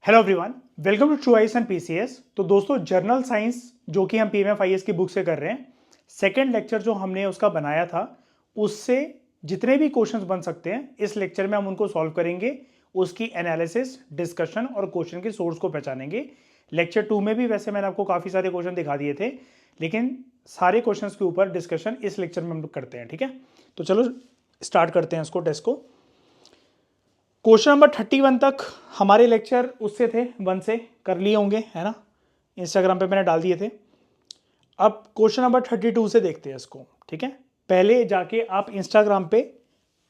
Hello everyone, welcome to true IAS and PCS. तो दोस्तों, journal science जो कि हम पीएमएफ की बुक से कर रहे हैं, सेकंड लेक्चर जो हमने उसका बनाया था, उससे जितने भी क्वेश्चंस बन सकते हैं इस लेक्चर में हम उनको सॉल्व करेंगे। उसकी एनालिसिस, डिस्कशन और क्वेश्चन के सोर्स को पहचानेंगे। लेक्चर 2 में भी वैसे मैंने आपको काफ़ी सारे क्वेश्चन दिखा दिए थे, लेकिन सारे क्वेश्चन के ऊपर डिस्कशन इस लेक्चर में हम करते हैं। ठीक है, तो चलो स्टार्ट करते हैं इसको, टेस्ट को। क्वेश्चन नंबर 31 तक हमारे लेक्चर उससे थे, 1 से कर लिए होंगे, है ना। इंस्टाग्राम पे मैंने डाल दिए थे। अब क्वेश्चन नंबर 32 से देखते हैं इसको। ठीक है, पहले जाके आप इंस्टाग्राम पे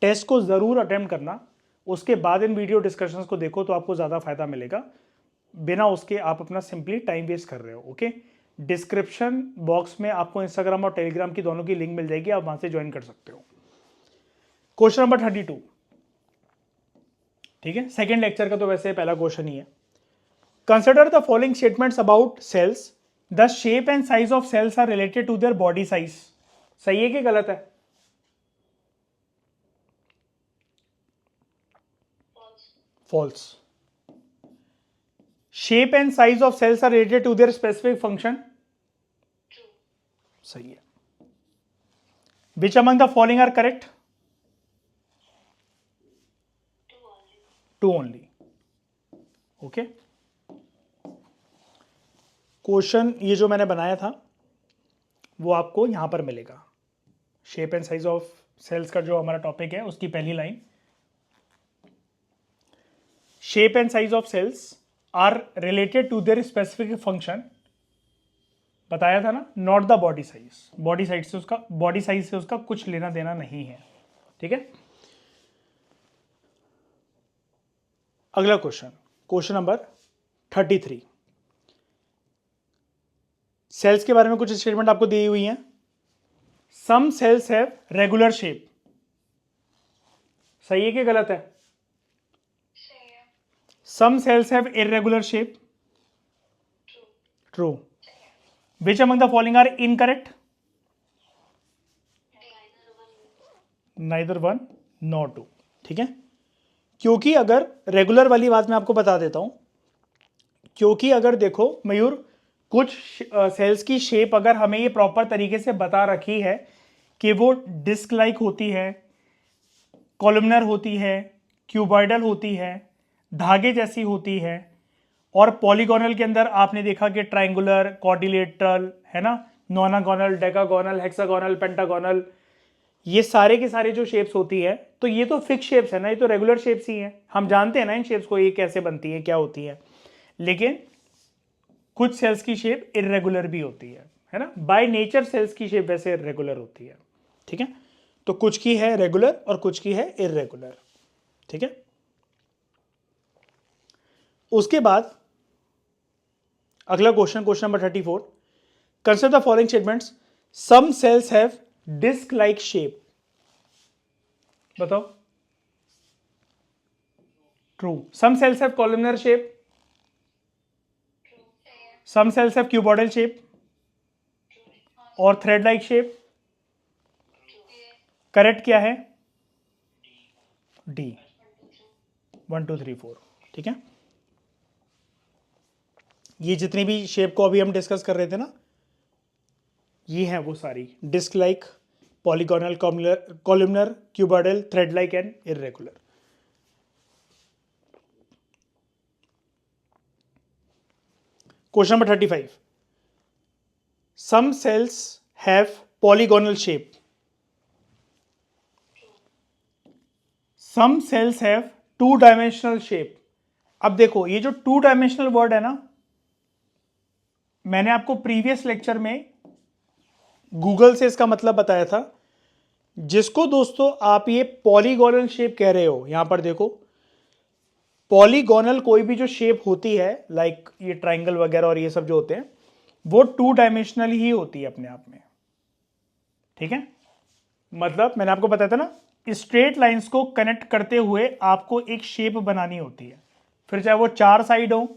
टेस्ट को ज़रूर अटेम्प्ट करना, उसके बाद इन वीडियो डिस्कशंस को देखो तो आपको ज़्यादा फायदा मिलेगा। बिना उसके आप अपना सिंपली टाइम वेस्ट कर रहे हो। ओके, डिस्क्रिप्शन बॉक्स में आपको इंस्टाग्राम और टेलीग्राम की दोनों की लिंक मिल जाएगी, आप वहां से ज्वाइन कर सकते हो। क्वेश्चन नंबर 32, ठीक है, सेकेंड लेक्चर का तो वैसे पहला क्वेश्चन ही है। Consider the following statements about cells. The shape and size of cells are related to their body size. सही है कि गलत है? False. Shape and size of cells are related to their specific function. सही है। Which among the following are correct? Two only. Okay, question ये जो मैंने बनाया था वो आपको यहां पर मिलेगा। Shape and size of cells का जो हमारा टॉपिक है उसकी पहली line, shape and size of cells are related to their specific function. बताया था ना, not the body size. Body size से उसका कुछ लेना देना नहीं है। ठीक है, अगला क्वेश्चन, क्वेश्चन नंबर 33। सेल्स के बारे में कुछ स्टेटमेंट आपको दी हुई हैं। Some cells have regular shape. सही है कि गलत है? Some cells have irregular shape. True. Which among the following are incorrect? Neither one nor two. ठीक है, क्योंकि अगर रेगुलर वाली बात मैं आपको बता देता हूं, क्योंकि अगर देखो मयूर, कुछ सेल्स की शेप अगर हमें ये प्रॉपर तरीके से बता रखी है कि वो डिस्क लाइक होती है, कॉलमनर होती है, क्यूबॉइडल होती है, धागे जैसी होती है, और पॉलीगोनल के अंदर आपने देखा कि ट्राइंगुलर, क्वाड्रिलेटरल, है ना, नोनागोनल, डेकागोनल, हेक्सागोनल, पेंटागोनल, ये सारे के सारे जो शेप्स होती है, तो ये तो फिक्स शेप्स है ना, ये तो रेगुलर शेप्स ही है। हम जानते हैं ना इन शेप्स को, ये कैसे बनती है, क्या होती है। लेकिन कुछ सेल्स की शेप इरेगुलर भी होती है ना। बाय नेचर सेल्स की शेप वैसे रेगुलर होती है। ठीक है, तो कुछ की है रेगुलर और कुछ की है इरेगुलर। ठीक है, उसके बाद अगला question, question number 34। Consider the following statements. Some cells have disc like shape. बताओ। True. Some cells have columnar shape. Some cells have cuboidal shape और थ्रेड लाइक शेप। करेक्ट क्या है? डी। 1 2 3 4। ठीक है, ये जितनी भी शेप को अभी हम डिस्कस कर रहे थे ना, ये हैं वो सारी disc like, polygonal, columnar, cuboidal, thread like and irregular. Question number 35। Some cells have polygonal shape. Some cells have two dimensional shape. अब देखो, ये जो टू डायमेंशनल वर्ड है ना, मैंने आपको प्रीवियस लेक्चर में गूगल से इसका मतलब बताया था। जिसको दोस्तों आप ये पॉलीगोनल शेप कह रहे हो, यहां पर देखो, पॉलीगोनल कोई भी जो शेप होती है, लाइक ये ट्राइंगल वगैरह और ये सब जो होते हैं, वो टू डायमेंशनल ही होती है अपने आप में। ठीक है, मतलब मैंने आपको बताया था ना, स्ट्रेट लाइंस को कनेक्ट करते हुए आपको एक शेप बनानी होती है, फिर चाहे वो 4 साइड हो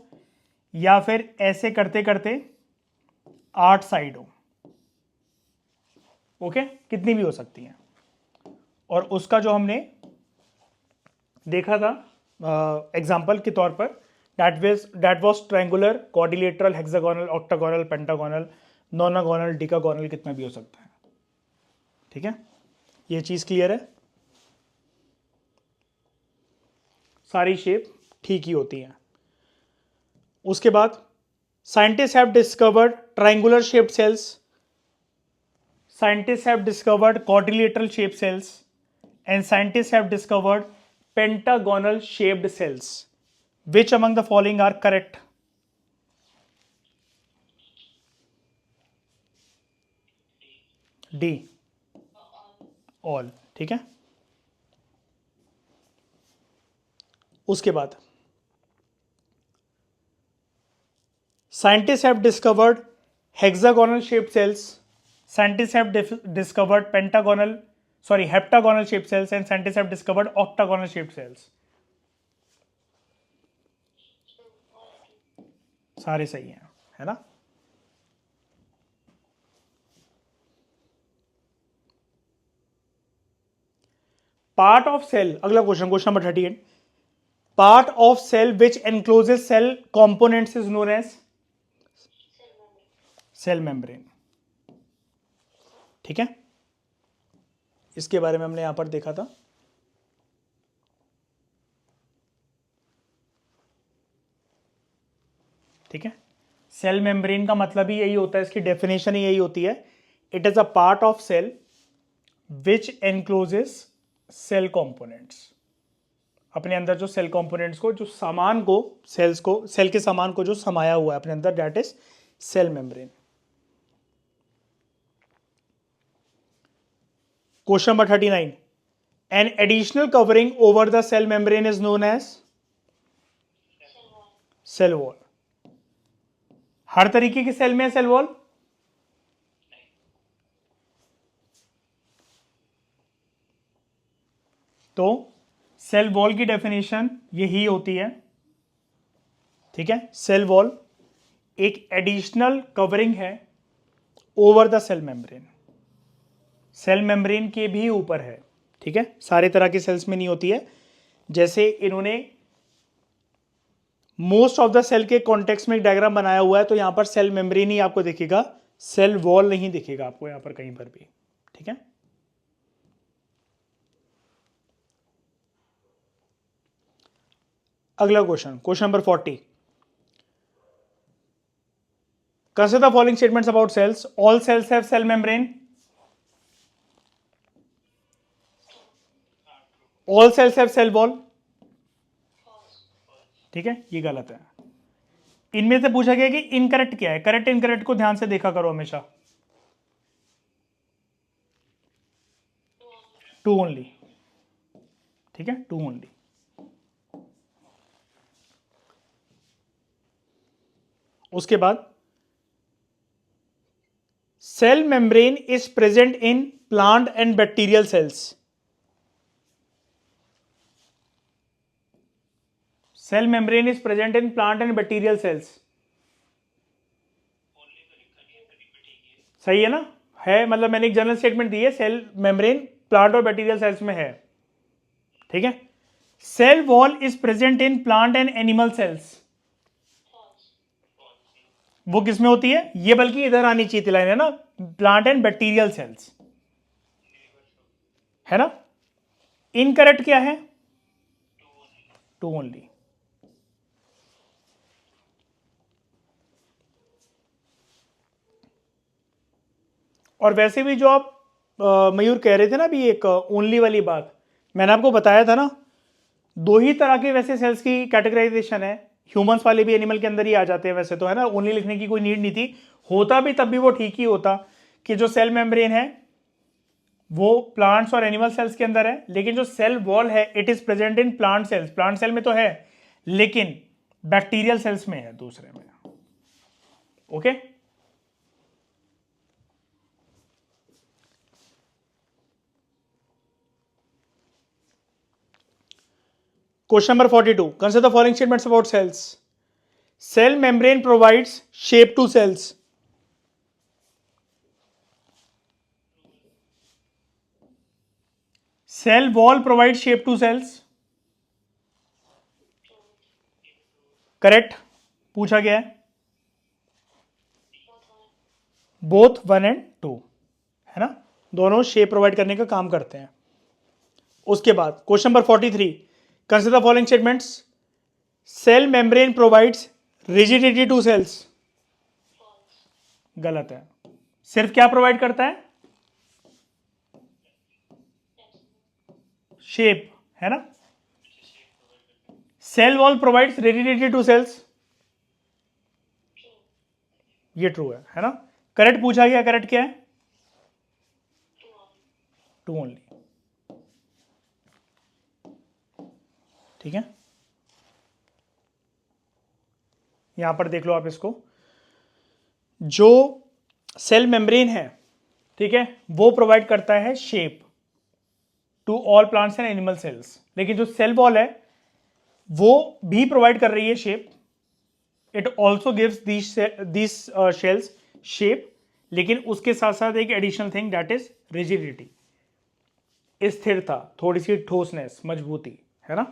या फिर ऐसे करते करते 8 साइड हो। ओके, कितनी भी हो सकती हैं। और उसका जो हमने देखा था एग्जाम्पल के तौर पर, that was triangular, quadrilateral, hexagonal, octagonal, pentagonal, nonagonal, decagonal, कितना भी हो सकता है. ठीक है, ये चीज क्लियर है. सारी शेप ठीक ही होती हैं. उसके बाद scientists have discovered triangular shaped cells, scientists have discovered quadrilateral shaped cells, and scientists have discovered pentagonal shaped cells. Which among the following are correct? D. All. ठीक है. उसके बाद scientists have discovered hexagonal shaped cells, scientists have discovered heptagonal shaped cells, and scientists have discovered octagonal shaped cells. सारे सही हैं, है ना. Part of cell, अगला question number 38. Part of cell which encloses cell components is known as cell membrane. ठीक है, इसके बारे में हमने यहां पर देखा था. ठीक है, सेल मेम्ब्रेन का मतलब ही यही होता है, इसकी डेफिनेशन ही यही होती है. It is a part of cell which encloses cell components. अपने अंदर जो सेल कंपोनेंट्स को, जो सामान को, सेल्स को, सेल के सामान को जो समाया हुआ है अपने अंदर, that is cell membrane. Question number 39. An additional covering over the cell membrane is known as cell wall. हर तरीके की सेल में सेल वॉल. तो सेल वॉल की डेफिनेशन यही होती है. ठीक है, सेल वॉल एक एडिशनल कवरिंग है over the cell membrane. Cell membrane के भी ऊपर है. ठीक है, सारे तरह की सेल्स में नहीं होती है. जैसे इन्होंने मोस्ट ऑफ द सेल के कॉन्टेक्स्ट में एक डायग्राम बनाया हुआ है, तो यहां पर सेल मेम्ब्रेन ही आपको दिखेगा, सेल वॉल नहीं दिखेगा आपको यहां पर कहीं पर भी. ठीक है, अगला question number 40. Consider the following statements about cells. All cells have cell membrane. All cells have cell wall. ठीक है, ये गलत है. इनमें से पूछा गया कि इनकरेक्ट क्या है. करेक्ट इनकरेक्ट को ध्यान से देखा करो हमेशा. Two only. ठीक है, टू ओनली. उसके बाद cell membrane is present in plant and bacterial cells. Cell membrane is present in plant and bacterial cells. सही है ना. है, मतलब मैंने एक जनरल स्टेटमेंट दी है, सेल मेम्ब्रेन प्लांट और बैक्टीरियल सेल्स में है. ठीक है. Cell wall is present in plant and animal cells. वो किसमें होती है ये, बल्कि इधर आनी चाहिए थी लाइन, है ना. प्लांट एंड बैक्टीरियल सेल्स, है ना. इनकरेक्ट क्या है, टू ओनली. और वैसे भी जो आप मयूर कह रहे थे ना अभी, एक ओनली वाली बात मैंने आपको बताया था ना, दो ही तरह के वैसे सेल्स की कैटेगराइजेशन है. ह्यूमंस वाले भी एनिमल के अंदर ही आ जाते हैं वैसे तो, है ना. ओनली लिखने की कोई नीड नहीं थी. होता भी तब भी वो ठीक ही होता कि जो सेल मेम्ब्रेन है वो प्लांट्स और एनिमल सेल्स के अंदर है, लेकिन जो सेल वॉल है it is present in plant cells. Plant cell में तो है, लेकिन बैक्टीरियल सेल्स में है, दूसरे में. Okay. Question number 42. Consider the following statements about cells. Cell membrane provides shape to cells. Cell wall provides shape to cells. Correct पूछा गया है, बोथ 1 and 2, है ना, दोनों शेप प्रोवाइड करने का काम करते हैं। उसके बाद question number 43, consider the following statements. Cell membrane provides rigidity to cells. गलत है, सिर्फ क्या प्रोवाइड करता है, शेप, है ना। Cell wall provides rigidity to cells, ये ट्रू है ना। करेक्ट पूछा गया, करेक्ट क्या है, टू ओनली, ठीक है। यहां पर देख लो आप इसको, जो सेल मेम्ब्रेन है, ठीक है, वो प्रोवाइड करता है shape to all plants and animal cells, लेकिन जो सेल वॉल है वो भी प्रोवाइड कर रही है shape, it also gives this shells shape, लेकिन उसके साथ साथ एक additional thing that is rigidity, स्थिरता, थोड़ी सी ठोसनेस, मजबूती, है ना।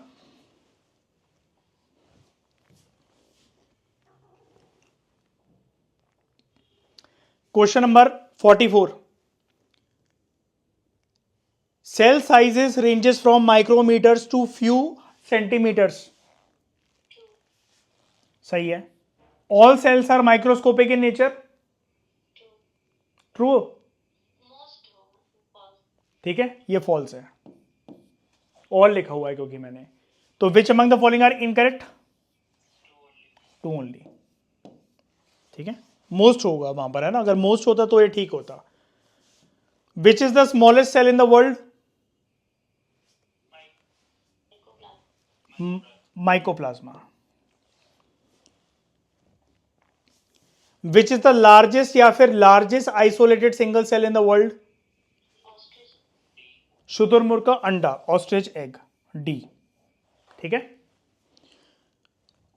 Question number 44, cell sizes ranges from micrometres to few centimetres. सही है। All cells are microscopic in nature, true, ठीक है, ये फॉल्स है, ऑल लिखा हुआ है क्योंकि मैंने, तो which among the following are incorrect, two only, ठीक है, मोस्ट होगा वहां पर, है ना, अगर मोस्ट होता तो ये ठीक होता। Which is the smallest cell in the world, mycoplasma. Which is the largest या फिर largest isolated single cell in the world, शुतुरमुर्ग का अंडा, ऑस्ट्रिच एग, डी, ठीक है।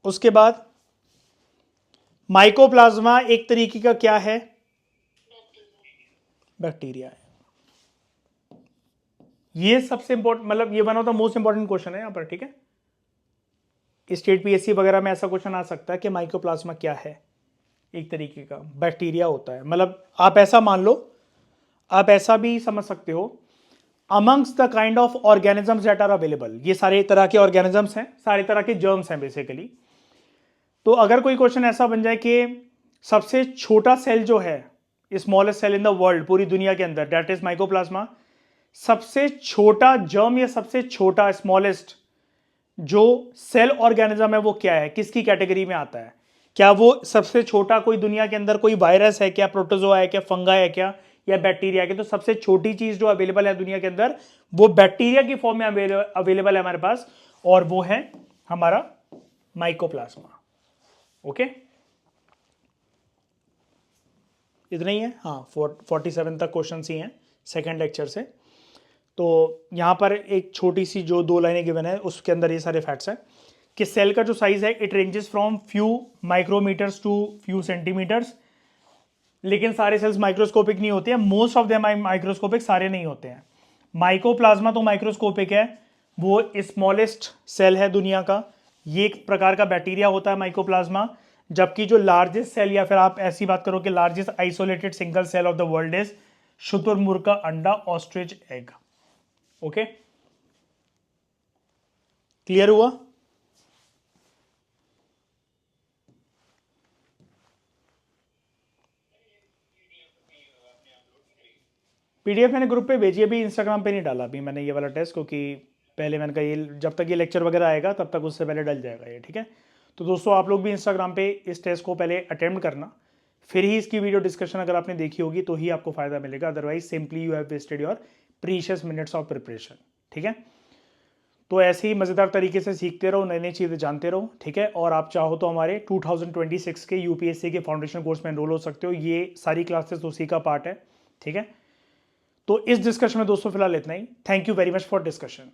उसके बाद माइकोप्लाज्मा एक तरीके का क्या है, बैक्टीरिया है। ये सबसे इंपॉर्टेंट, मतलब ये one of the most important question है यहां पर, ठीक है। स्टेट पीएससी वगैरह में ऐसा क्वेश्चन आ सकता है कि माइकोप्लाज्मा क्या है, एक तरीके का बैक्टीरिया होता है, मतलब आप ऐसा मान लो, आप ऐसा भी समझ सकते हो, amongst the kind of organisms that are available, ये सारे तरह के ऑर्गेनिजम्स हैं, सारे तरह के जर्म्स हैं बेसिकली। तो अगर कोई क्वेश्चन ऐसा बन जाए कि सबसे छोटा सेल जो है, smallest cell in the world, पूरी दुनिया के अंदर, दैट इज माइकोप्लाज्मा, सबसे छोटा जर्म या सबसे छोटा स्मॉलेस्ट जो सेल ऑर्गेनिज्म है वो क्या है, किसकी कैटेगरी में आता है, क्या वो सबसे छोटा कोई दुनिया के अंदर कोई वायरस है क्या, प्रोटोजोआ है क्या, फंगा है क्या, या बैक्टीरिया है क्या। तो सबसे छोटी चीज जो अवेलेबल है दुनिया के अंदर वो बैक्टीरिया की फॉर्म में अवेलेबल है हमारे पास, और वो है हमारा माइकोप्लाज्मा। ओके, इतना ही है, हाँ 47 तक क्वेश्चन ही हैं सेकेंड लेक्चर से। तो यहाँ पर एक छोटी सी जो 2 लाइनें गिवन है उसके अंदर ये सारे फैक्ट्स हैं कि सेल का जो साइज है it ranges from few micrometres to few centimetres, लेकिन सारे सेल्स माइक्रोस्कोपिक नहीं होते हैं, मोस्ट ऑफ देम माइक्रोस्कोपिक, सारे नहीं होते हैं। माइकोप्लाज्मा तो माइक्रोस्कोपिक है, वो स्मॉलेस्ट सेल है दुनिया का, ये एक प्रकार का बैक्टीरिया होता है माइकोप्लाज्मा, जबकि जो लार्जेस्ट सेल, या फिर आप ऐसी बात करो कि largest isolated single cell of the world is शुतुरमुर्ग का अंडा, ऑस्ट्रिच एग। ओके, क्लियर हुआ। पीडीएफ मैंने ग्रुप पे भेजी, अभी इंस्टाग्राम पे नहीं डाला अभी मैंने ये वाला टेस्ट, क्योंकि पहले मैंने कहा ये जब तक ये लेक्चर वगैरह आएगा तब तक उससे पहले डल जाएगा ये, ठीक है। तो दोस्तों आप लोग भी इंस्टाग्राम पे इस टेस्ट को पहले अटेम्प्ट करना, फिर ही इसकी वीडियो डिस्कशन अगर आपने देखी होगी तो ही आपको फायदा मिलेगा, otherwise simply you have wasted your precious minutes of preparation, ठीक है। तो ऐसे ही मज़ेदार तरीके से सीखते रहो, नई नई चीज़ें जानते रहो, ठीक है। और आप चाहो तो हमारे 2026 के यूपीएससी के फाउंडेशन कोर्स में एनरोल हो सकते हो, ये सारी क्लासेस उसी का पार्ट है, ठीक है। तो इस डिस्कशन में दोस्तों फिलहाल इतना ही। Thank you very much for discussion.